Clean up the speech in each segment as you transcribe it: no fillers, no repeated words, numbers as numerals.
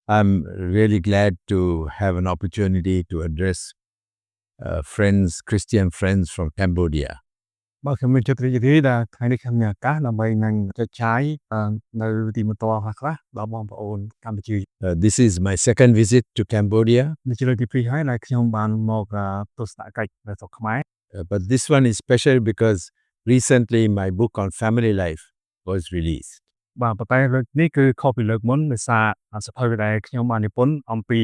I'm really glad to have an opportunity to address Christian friends from Cambodia. បាទខ្ញុំមានចិត្តរីករាយដែលថ្ងៃនេះខ្ញុំមានឱកាសដើម្បីនឹងចែកចាយនៅទីបន្ទាល់ខ្លះដល់បងប្អូនកម្ពុជា This is my second visit to Cambodia, នេះជាលើកទី2ហើយដែលខ្ញុំបានមកទស្សនកិច្ចនៅស្រុកខ្មែរ but this one is special because recently my book on family life was released. បាទប៉ុន្តែលើកនេះគឺខុសពីលើកមុនដោយសារសភៅដែលខ្ញុំបាននិពន្ធអំពី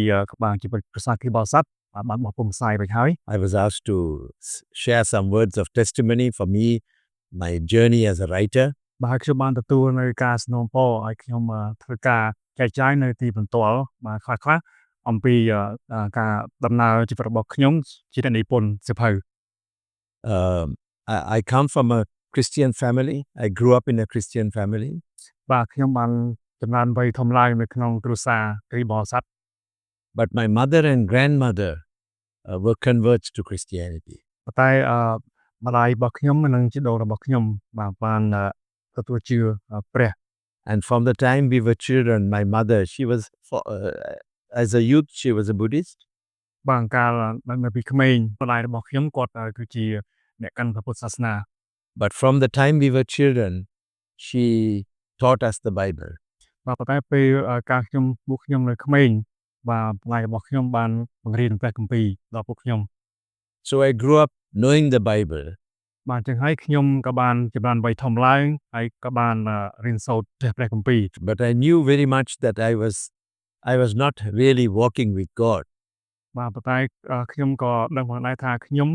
ជីវិតគ្រួសារគ្រីស្ទបរិស័ទបានបោះពុម្ពផ្សាយរួចហើយ I was asked to share some words of testimony for me, my journey as a writer. បាទខ្ញុំបានទទួលនៅការสนองពរឲ្យខ្ញុំធ្វើការចែកចាយនៅទីបន្ទាល់បាទខ្លះអំពីការដំណើរជីវិតរបស់ខ្ញុំជាអ្នកនិពន្ធសភៅ I come from a Christian family. I grew up in a Christian family. បាទខ្ញុំបានចំណានវ័យធំឡើងនៅក្នុងគ្រួសារគ្រីស្ទបរិស័ទ But my mother and grandmother were converts to Christianity. ប៉ុន្តែម្ដាយរបស់ខ្ញុំនិងជីដូនរបស់ខ្ញុំបាទបានទទួលជឿព្រះ And from the time we were children, my mother, as a youth, she was a Buddhist. បាទកាលនៅពីក្មេងម្ដាយរបស់ខ្ញុំគាត់គឺជាអ្នកកាន់ព្រះពុទ្ធសាសនា But from the time we were children, she taught us the Bible. បាទប៉ុន្តែពេលកាលពួកខ្ញុំនៅក្មេងបាទម្ដាយរបស់ខ្ញុំបានបង្រៀនព្រះគម្ពីរដល់ពួកខ្ញុំ So I grew up knowing the Bible. បាទចឹងហើយខ្ញុំក៏បានចំណានវ័យធំឡើងហើយក៏បានរៀនសូត្រព្រះគម្ពីរ But I knew very much that I was not really walking with God. បាទប៉ុន្តែខ្ញុំក៏ដឹងផងដែរថាខ្ញុំ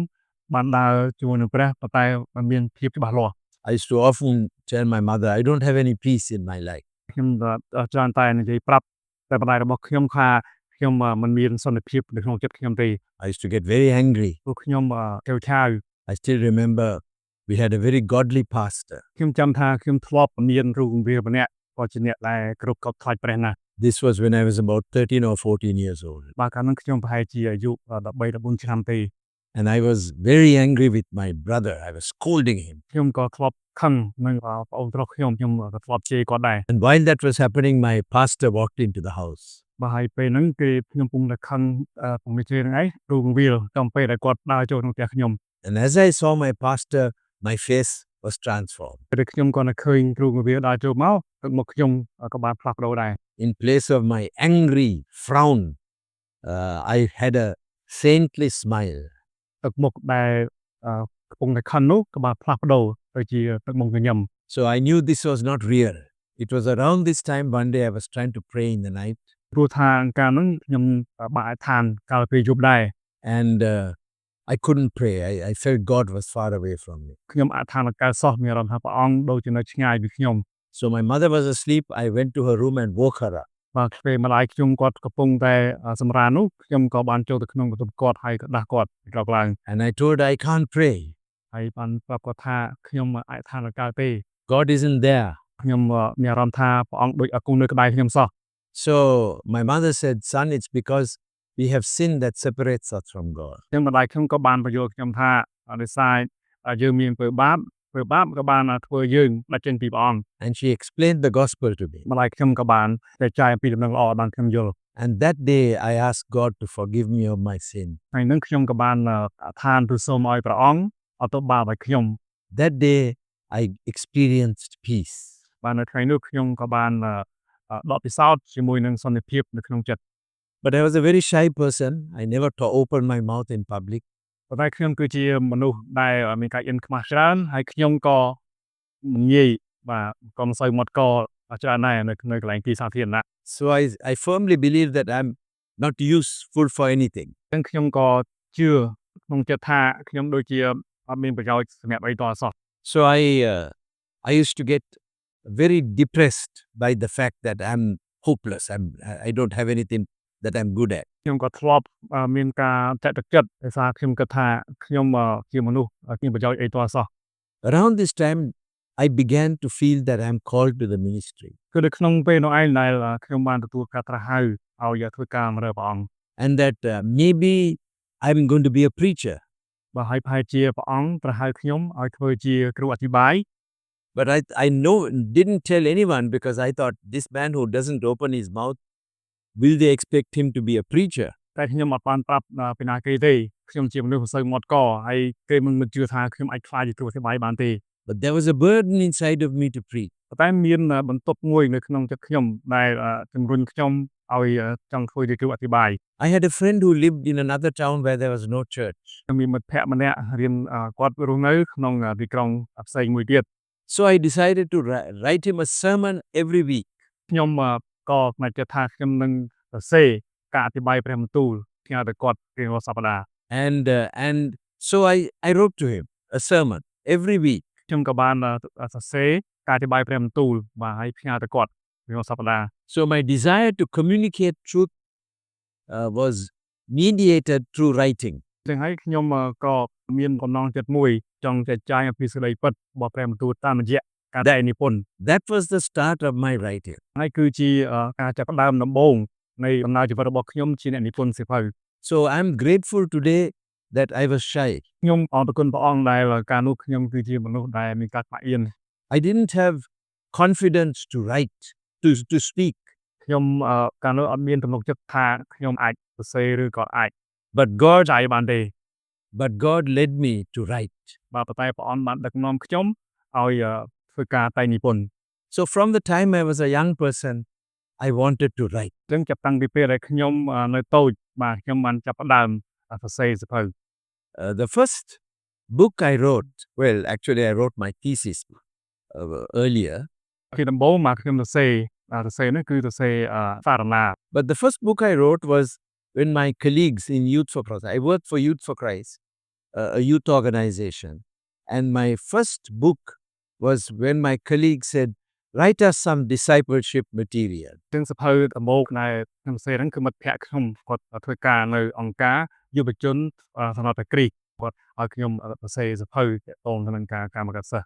បានដើរជាមួយនឹងព្រះប៉ុន្តែมันមានភាពច្បាស់លាស់ I used to often tell my mother, I don't have any peace in my life. ខ្ញុំច្រើនតែនិយាយប្រាប់តែម្ដាយរបស់ខ្ញុំថាខ្ញុំមិនមានសន្តិភាពនៅក្នុងចិត្តខ្ញុំទេ I used to get very angry. ពួកខ្ញុំកែវឆាវ I still remember we had a very godly pastor. ខ្ញុំចាំថាខ្ញុំធ្លាប់មានគ្រូគម្ពីរម្នាក់ក៏ជាអ្នកដែលគ្រប់កប់ខ្លាចព្រះណាស់ This was when I was about 13 or 14 years old. បាទកាលនោះខ្ញុំប្រហែលជាអាយុ13 14ឆ្នាំទេ And I was very angry with my brother. I was scolding him. ខ្ញុំក៏ធ្លាប់ខឹងនឹងប្អូនប្រុសខ្ញុំក៏ធ្លាប់ជេរគាត់ដែរ And while that was happening, my pastor walked into the house. បាទហើយពេលហ្នឹងខ្ញុំពុំតែខឹងពុំមានជេរហ្នឹងឯងគ្រូគម្ពីរតាមពេលដែលគាត់ដើរចូលក្នុងផ្ទះខ្ញុំ And as I saw my pastor, my face was transformed. ពេលខ្ញុំក៏នឹកឃើញគ្រូគម្ពីរដើរចូលមកទឹកមុខខ្ញុំក៏បានផ្លាស់ប្ដូរដែរ In place of my angry frown, I had a saintly smile. ទឹកមុខដែលកំពុងតែខឹងនោះក៏បានផ្លាស់ប្ដូរទៅជាទឹកមុខញញឹម So I knew this was not real. It was around this time one day I was trying to pray in the night. ព្រោះថាកាលហ្នឹងខ្ញុំបាក់អធិដ្ឋានកាលពេលយប់ដែរ And I couldn't pray. I felt God was far away from me. ខ្ញុំអធិដ្ឋានកាលសោះមានអារម្មណ៍ថាព្រះអង្គដូចជានៅឆ្ងាយពីខ្ញុំ So my mother was asleep. I went to her room and woke her up. បាទពេលម្ដាយខ្ញុំគាត់កំពុងតែសម្រាននោះខ្ញុំក៏បានចូលទៅក្នុងបន្ទប់គាត់ហើយក៏ដាស់គាត់ក្រោកឡើង And I told her I can't pray. ហើយបានប្រាប់គាត់ថាខ្ញុំអធិដ្ឋានកាលទេ God isn't there. ខ្ញុំមានអារម្មណ៍ថាព្រះអង្គដូចអគង់នៅក្បែរខ្ញុំសោះ So my mother said, son, it's because we have sin that separates us from God. ខ្ញុំម្ដាយខ្ញុំក៏បានបញ្យល់ខ្ញុំថាដោយសារយើងមានពើបាបក៏បានធ្វើយើងដាច់ចេញពីព្រះអង្គ And she explained the gospel to me. ម្ដាយខ្ញុំក៏បានចែកចាយអំពីដំណឹងល្អដល់ខ្ញុំយល់ And that day I asked God to forgive me of my sin. ហើយនឹងខ្ញុំក៏បានអធិដ្ឋានទូលសូមឲ្យព្រះអង្គអត់ទោសបាបឲ្យខ្ញុំ That day I experienced peace. បាទនៅថ្ងៃនោះខ្ញុំក៏បានដកពិសោធន៍ជាមួយនឹងសន្តិភាពនៅក្នុងចិត្ត But I was a very shy person. I never opened my mouth in public. ប៉ុន្តែខ្ញុំគឺជាមនុស្សដែលមានការអៀនខ្មាស់ច្រើនហើយខ្ញុំក៏មិនងាយបាទក៏មិនសូវមាត់កច្រើនដែរនៅកន្លែងទីសាធារណៈ So I firmly believe that I'm not useful for anything. អញ្ចឹងខ្ញុំក៏ជឿក្នុងចិត្តថាខ្ញុំដូចជាអត់មានប្រយោជន៍សម្រាប់អីតសោះ So I used to get very depressed by the fact that I'm hopeless. I don't have anything that I'm good at. ខ្ញុំក៏ធ្លាប់មានការតេកចិត្តដោយសារខ្ញុំគិតថាខ្ញុំជាមនុស្សគ្មានប្រយោជន៍អីតសោះ Around this time, I began to feel that I'm called to the ministry. គឺនៅក្នុងពេលនោះឯងដែលខ្ញុំបានទទួលការត្រាស់ហៅឲ្យធ្វើការបម្រើព្រះអង្គ And that maybe I'm going to be a preacher. បាទហើយប្រហែលជាព្រះអង្គត្រាស់ហៅខ្ញុំឲ្យធ្វើជាគ្រូអធិបាយ But I didn't tell anyone because I thought this man who doesn't open his mouth will they expect him to be a preacher? តែខ្ញុំអត់បានប្រាប់ពីណាគេទេខ្ញុំជាមនុស្សមិនសូវមាត់កហើយគេមិនជឿថាខ្ញុំអាចខ្លាចជាគ្រូអធិប្បាយបានទេ But there was a burden inside of me to preach. តែមានបន្ទុកមួយនៅក្នុងចិត្តខ្ញុំដែលជំរុញខ្ញុំឲ្យចង់ធ្វើជាគ្រូអធិប្បាយ I had a friend who lived in another town where there was no church. ខ្ញុំមានមិត្តភក្តិម្នាក់រៀនគាត់រស់នៅក្នុងទីក្រុងផ្សេងមួយទៀត So I decided to write him a sermon every week. ខ្ញុំក៏មកគិតថាខ្ញុំនឹងសរសេរការអធិប្បាយព្រះបន្ទូលផ្ញើទៅគាត់រៀងរាល់សប្តាហ៍ And so I wrote to him a sermon every week. ខ្ញុំក៏បានសរសេរការអធិប្បាយព្រះបន្ទូលបាទហើយផ្ញើទៅគាត់រៀងរាល់សប្តាហ៍ So my desire to communicate truth was mediated through writing. ចឹងហើយខ្ញុំក៏មានបំណងចិត្តមួយចង់ចែកចាយអំពីសេចក្តីពិតរបស់ព្រះបន្ទូលតាមរយៈការតែងនិពន្ធ That was the start of my writing. ហើយគឺជាការចាប់ផ្ដើមដំបូងនៃដំណើរជីវិតរបស់ខ្ញុំជាអ្នកនិពន្ធសៀវភៅ So I'm grateful today that I was shy. ខ្ញុំអរគុណព្រះអង្គដែលកាលនោះខ្ញុំគឺជាមនុស្សដែលមានការខ្មាក់អៀន I didn't have confidence to write, to speak. ខ្ញុំកាលនោះអត់មានទំនុកចិត្តថាខ្ញុំអាចសរសេរឬក៏អាច But God ចៃបានទេ led me to write. បាទប៉ុន្តែព្រះអង្គបានដឹកនាំខ្ញុំឲ្យធ្វើការតែងនិពន្ធ So from the time I was a young person, I wanted to write. ចឹងចាប់តាំងពីពេលដែលខ្ញុំនៅតូចបាទខ្ញុំបានចាប់ផ្ដើមសរសេរសៀវភៅ The first book I wrote, well, actually I wrote my thesis earlier. ពីដំបូងមកខ្ញុំសរសេរនេះគឺសរសេរសារណា But the first book I wrote was when my colleagues in Youth for Christ, I worked for Youth for Christ, a youth organization. And my first book was when my colleague said, write us some discipleship material. ចឹងសៀវភៅដំបូងដែលខ្ញុំសរសេរហ្នឹងគឺមិត្តភក្តិខ្ញុំគាត់ធ្វើការនៅអង្គការយុវជនសម្រាប់តែគ្រីស្ទគាត់ឲ្យខ្ញុំសរសេរសៀវភៅទាក់ទងទៅនឹងការកម្មកិច្ចសិស្ស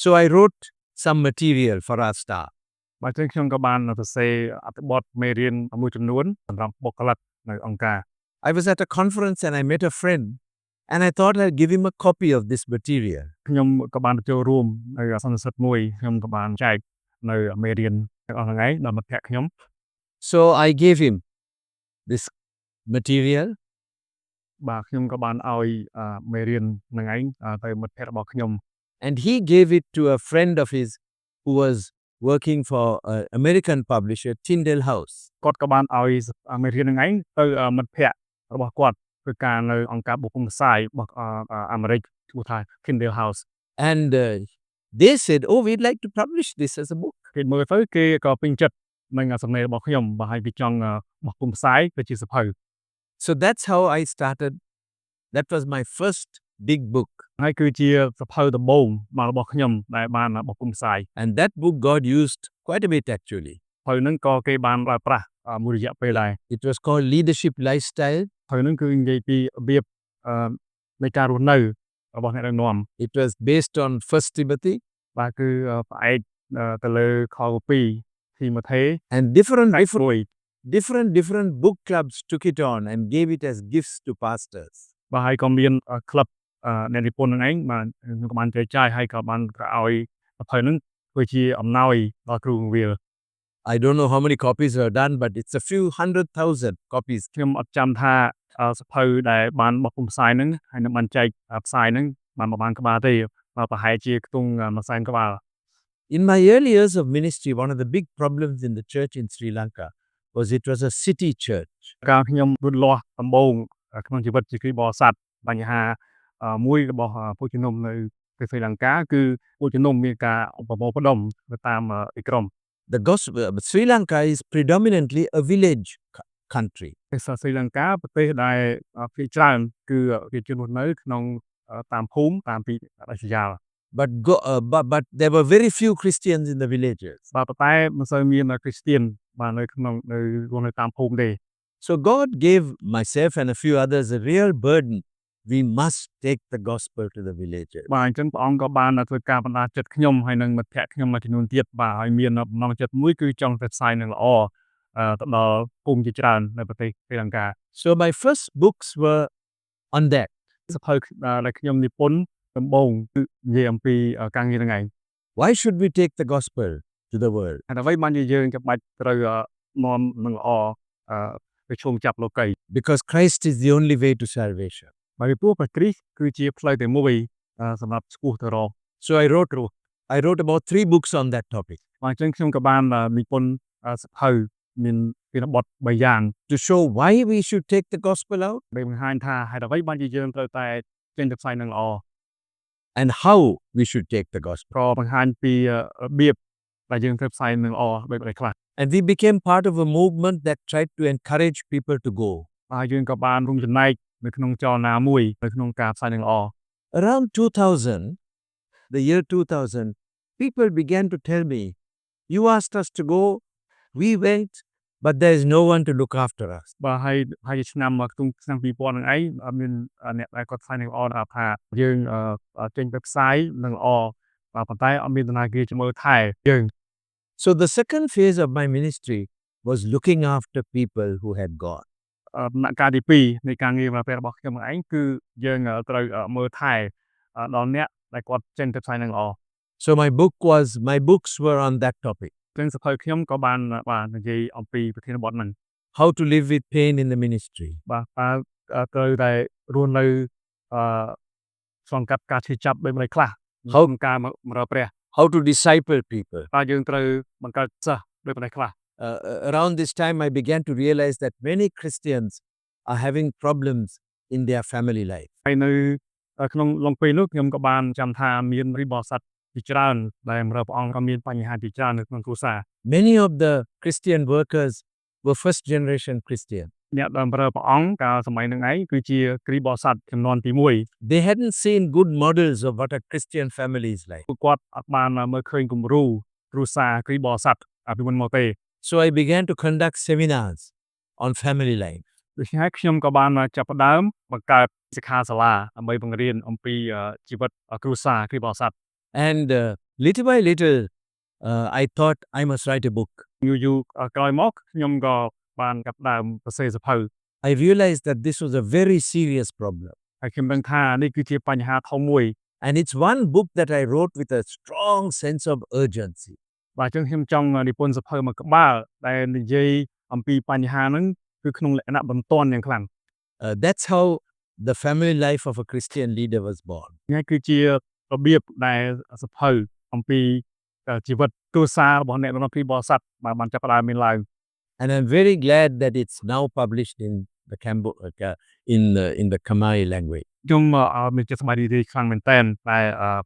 So I wrote some material for our staff. បាទចឹងខ្ញុំក៏បានសរសេរអត្ថបទមេរៀនមួយចំនួនសម្រាប់បុគ្គលិកនៅអង្គការ I was at a conference and I met a friend and I thought I'd give him a copy of this material. ខ្ញុំក៏បានចូលរួមនៅសន្និសីទមួយខ្ញុំក៏បានចែកនៅមេរៀនទាំងអស់ហ្នឹងឯងដល់មិត្តភក្តិខ្ញុំ So I gave him this material. បាទខ្ញុំក៏បានឲ្យមេរៀនហ្នឹងឯងទៅមិត្តភក្តិរបស់ខ្ញុំ And he gave it to a friend of his who was working for an American publisher, Tyndale House. គាត់ក៏បានឲ្យមេរៀនហ្នឹងឯងទៅមិត្តភក្តិរបស់គាត់ធ្វើការនៅអង្គការបុគ្គលផ្សាយរបស់អាមេរិកឈ្មោះថា Tyndale House. And they said, oh, we'd like to publish this as a book. គេមើលទៅគេក៏ពេញចិត្តនឹងសំណេររបស់ខ្ញុំបាទហើយគេចង់បោះពុម្ពផ្សាយទៅជាសៀវភៅ So that's how I started. That was my first big book. ហើយគឺជាសៀវភៅដំបូងមករបស់ខ្ញុំដែលបានបោះពុម្ពផ្សាយ And that book God used quite a bit actually. សៀវភៅហ្នឹងក៏គេបានប្រើប្រាស់មួយរយៈពេលដែរ It was called Leadership Lifestyle. សៀវភៅហ្នឹងគឺនិយាយពីរបៀបនៃការរស់នៅរបស់អ្នកដឹកនាំ It was based on 1 Timothy. បាទគឺផ្អែកទៅលើខ2ទីម៉ូថេ And different book clubs took it on and gave it as gifts to pastors. បាទហើយក៏មានក្លឹបអ្នកនិពន្ធហ្នឹងឯងបាទខ្ញុំក៏បានចែកចាយហើយក៏បានឲ្យសៀវភៅហ្នឹងធ្វើជាអំណោយដល់គ្រូបង្រៀន I don't know how many copies were done, but it's a few 100,000 copies. ខ្ញុំអត់ចាំថាសៀវភៅដែលបានបោះពុម្ពផ្សាយហ្នឹងហើយនឹងបានចែកផ្សាយហ្នឹងបានប្រហែលក្បាលទេប្រហែលជាខ្ទង់100,000ក្បាល In my early years of ministry, one of the big problems in the church in Sri Lanka was it was a city church. កាលខ្ញុំលូតលាស់ដំបូងក្នុងជីវិតជាគ្រីស្ទបរិស័ទបញ្ហាមួយរបស់ពួកជំនុំនៅប្រទេសស្រីលង្កាគឺពួកជំនុំមានការប្រមូលផ្ដុំទៅតាមទីក្រុង The gospel, Sri Lanka is predominantly a village country. ប្រទេសស្រីលង្កាប្រទេសដែលភាគច្រើនគឺប្រជាជនរស់នៅក្នុងតាមភូមិតាមទីដាច់ស្រយាល But there were very few Christians in the villages. បាទប៉ុន្តែមិនសូវមានគ្រីស្ទៀនបាទនៅក្នុងរស់នៅតាមភូមិទេ So God gave myself and a few others a real burden. We must take the gospel to the villages. បាទអញ្ចឹងព្រះអង្គក៏បានធ្វើការបណ្ដាចិត្តខ្ញុំហើយនឹងមិត្តភក្តិខ្ញុំមួយចំនួនទៀតបាទហើយមានបំណងចិត្តមួយគឺចង់ទៅផ្សាយនឹងល្អទៅដល់ភូមិជាច្រើននៅប្រទេសស្រីលង្កា So my first books were on that. សៀវភៅដែលខ្ញុំនិពន្ធដំបូងគឺនិយាយអំពីការងារហ្នឹងឯង Why should we take the gospel to the world? ហើយអ្វីបានជាយើងចាំបាច់ត្រូវនាំនឹងល្អ ប្រឈមចាប់លោកី because Christ is the only way to salvation. bởi vì ព្រះគ្រីស្ទគឺជាផ្លូវតែមួយសម្រាប់ឆ្ពោះទៅរក So I wrote about 3 books on that topic អញ្ចឹងខ្ញុំក៏បាននិពន្ធសភៅមានពីរបទ3យ៉ាង to show why we should take the gospel out ដែលបង្ហាញថាហេតុអ្វីបានជាយើងត្រូវតែចេញទៅផ្សាយនឹងល្អ and how we should take the gospel. ក៏បង្ហាញពីរបៀបដែលយើងត្រូវផ្សាយនឹងល្អបែបខ្លះ And we became part of a movement that tried to encourage people to go. ហើយយើងក៏បានរួមចំណែកនៅក្នុងចលនាមួយនៅក្នុងការផ្សាយនឹងល្អ Around 2000, the year 2000, people began to tell me, you asked us to go, we went, but there is no one to look after us. បាទហើយឆ្នាំឆ្នាំ2000ហ្នឹងឯងមានអ្នកដែលគាត់ផ្សាយនឹងល្អថាយើងចេញទៅផ្សាយនឹងល្អប៉ុន្តែអត់មានដំណើរគេមើលថែយើង So the second phase of my ministry was looking after people who had gone. ដំណាក់កាលទី2នៃការងាររបស់ខ្ញុំឯងគឺយើងត្រូវមើលថែដល់អ្នកដែលគាត់ចេញទៅផ្សាយនឹងល្អ So my books were on that topic. ទាំងសភៅខ្ញុំក៏បាននិយាយអំពីប្រធានបទហ្នឹង How to live with pain in the ministry. បាទត្រូវតែរស់នៅសង្កត់ការឈឺចាប់បែបខ្លះក្នុងការមករកព្រះ How to disciple people. តើយើងត្រូវបង្កើតសិស្សបែបខ្លះ Around this time, I began to realize that many Christians are having problems in their family life. ហើយនៅក្នុងឡុងពេលនោះខ្ញុំក៏បានចាំថាមានរិបោស័តជាច្រើនដែលបម្រើព្រះអង្គក៏មានបញ្ហាជាច្រើននៅក្នុងគ្រួសារ Many of the Christian workers were first generation Christian. អ្នកដែលបម្រើព្រះអង្គកាលសម័យហ្នឹងឯងគឺជាគ្រីបោស័តចំនួនទី1 They hadn't seen good models of what a Christian family is like. ពួកគាត់អត់បានមើលឃើញគំរូគ្រួសារគ្រីបោស័តពីមុនមកទេ So I began to conduct seminars on family life. ដូច្នេះខ្ញុំក៏បានចាប់ផ្ដើមបង្កើតសិក្ខាសាលាដើម្បីបង្រៀនអំពីជីវិតគ្រួសារគ្រីបោស័ត And little by little, I thought I must write a book. យូរក្រោយមកខ្ញុំក៏បានចាប់ផ្ដើមសរសេរសភៅ I realized that this was a very serious problem. ហើយខ្ញុំដឹងថានេះគឺជាបញ្ហាធំមួយ And it's one book that I wrote with a strong sense of urgency. បាទអញ្ចឹងខ្ញុំចង់និពន្ធសភៅមួយក្បាលដែលនិយាយអំពីបញ្ហាហ្នឹងគឺក្នុងលក្ខណៈបន្ទាន់យ៉ាងខ្លាំង That's how the family life of a Christian leader was born. នេះគឺជារបៀបដែលសភៅអំពីជីវិតគ្រួសាររបស់អ្នកក្នុងគ្រីបោស័តបានចាប់ផ្ដើមមានឡើង And I'm very glad that it's now published in the in the Khmer language. ខ្ញុំមានចិត្តសប្បាយរីករាយខ្លាំងមែនទែនតែ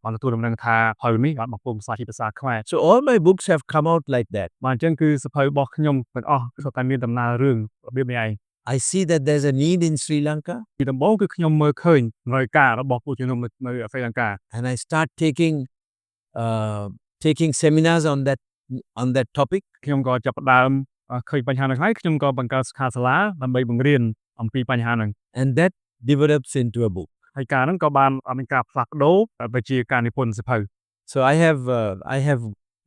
បានទទួលដំណឹងថាសភៅនេះបានបង្ហាញភាសាជាភាសាខ្មែរ So all my books have come out like that. បាទអញ្ចឹងគឺសភៅរបស់ខ្ញុំទាំងអស់គឺសុទ្ធតែមានដំណើររឿងរបៀបនេះឯង I see that there's a need in Sri Lanka, ពីដំបូងគឺខ្ញុំមើលឃើញរយការរបស់ពួកជំនុំនៅស្រីលង្កា and I start taking seminars on that topic. ខ្ញុំក៏ចាប់ផ្ដើមឃើញបញ្ហាហ្នឹងហើយខ្ញុំក៏បង្កើតសិក្ខាសាលាដើម្បីបង្រៀនអំពីបញ្ហាហ្នឹង And that develops into a book. ហើយការហ្នឹងក៏បានមានការផ្លាស់ប្ដូរទៅជាការនិពន្ធសភៅ So I have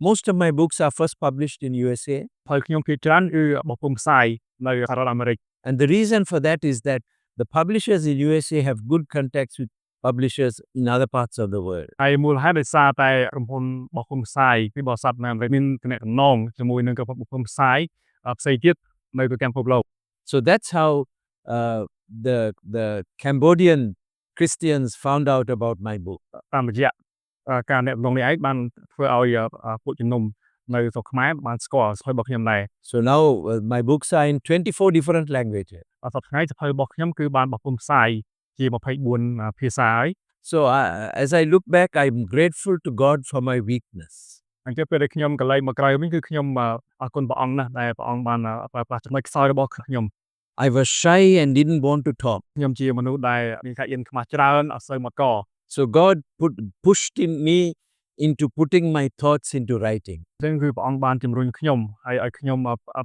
most of my books are first published in USA. ហើយខ្ញុំភាគច្រើនគឺបោះពុម្ពផ្សាយនៅសហរដ្ឋអាមេរិក And the reason for that is that the publishers in USA have good contacts with publishers in other parts of the world. ហើយមូលហេតុដោយសារតែក្រុមហ៊ុនបោះពុម្ពផ្សាយពីបរិស័ទនៅអាមេរិកមានទំនាក់ទំនងជាមួយនឹងក្រុមហ៊ុនបោះពុម្ពផ្សាយផ្សេងទៀតនៅទូទាំងពិភពលោក So that's how the Cambodian Christians found out about my book. តាមរយៈការអ្នកក្នុងនេះឯងបានធ្វើឲ្យពួកជំនុំនៅស្រុកខ្មែរបានស្គាល់សភៅរបស់ខ្ញុំដែរ So now my books are in 24 different languages. សប្តាហ៍ថ្ងៃសភៅរបស់ខ្ញុំគឺបានបោះពុម្ពផ្សាយជា24ភាសាហើយ So as I look back, I'm grateful to God for my weakness. អញ្ចឹងពេលដែលខ្ញុំកន្លែងមកក្រោយវិញគឺខ្ញុំអរគុណព្រះអង្គណាស់ដែលព្រះអង្គបានប្រើប្រាស់ចំណុចខ្សោយរបស់ខ្ញុំ I was shy and didn't want to talk. ខ្ញុំជាមនុស្សដែលមានការអៀនខ្មាស់ច្រើនអត់សូវមកក So God pushed me into putting my thoughts into writing. អញ្ចឹងគឺព្រះអង្គបានជំរុញខ្ញុំហើយឲ្យខ្ញុំ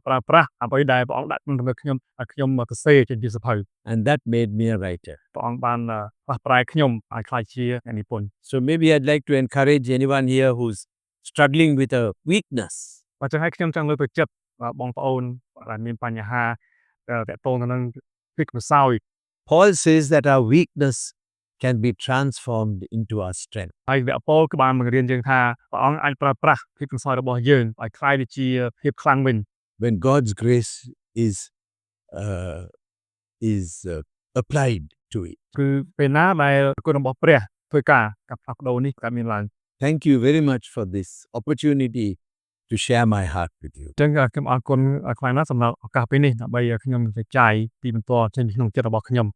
ប្រើប្រាស់អ្វីដែលព្រះអង្គដាក់ក្នុងទំនួលខ្ញុំឲ្យខ្ញុំសរសេរជាសភៅ And that made me a writer. ព្រះអង្គបានផ្លាស់ប្រែខ្ញុំឲ្យក្លាយជាអ្នកនិពន្ធ So maybe I'd like to encourage anyone here who's struggling with a weakness. បើចឹងហើយខ្ញុំចង់លើកទឹកចិត្តបងប្អូនដែលមានបញ្ហាតាក់ទងទៅនឹងពីខ្សោយ Paul says that our weakness can be transformed into our strength. ហើយវគ្គពោលគឺបានបង្រៀនយើងថាព្រះអង្គអាចប្រើប្រាស់ភាពខ្សោយរបស់យើងឲ្យក្លាយទៅជាភាពខ្លាំងវិញ When God's grace is is applied to it. គឺពេលណាដែលគុណរបស់ព្រះធ្វើការกับផ្លាស់ប្ដូរនេះកើតមានឡើង Thank you very much for this opportunity to share my heart with you. អញ្ចឹងខ្ញុំអរគុណខ្លាំងណាស់សម្រាប់ឱកាសពេលនេះដើម្បីខ្ញុំចែកចាយពីបន្តចេញពីក្នុងចិត្តរបស់ខ្ញុំ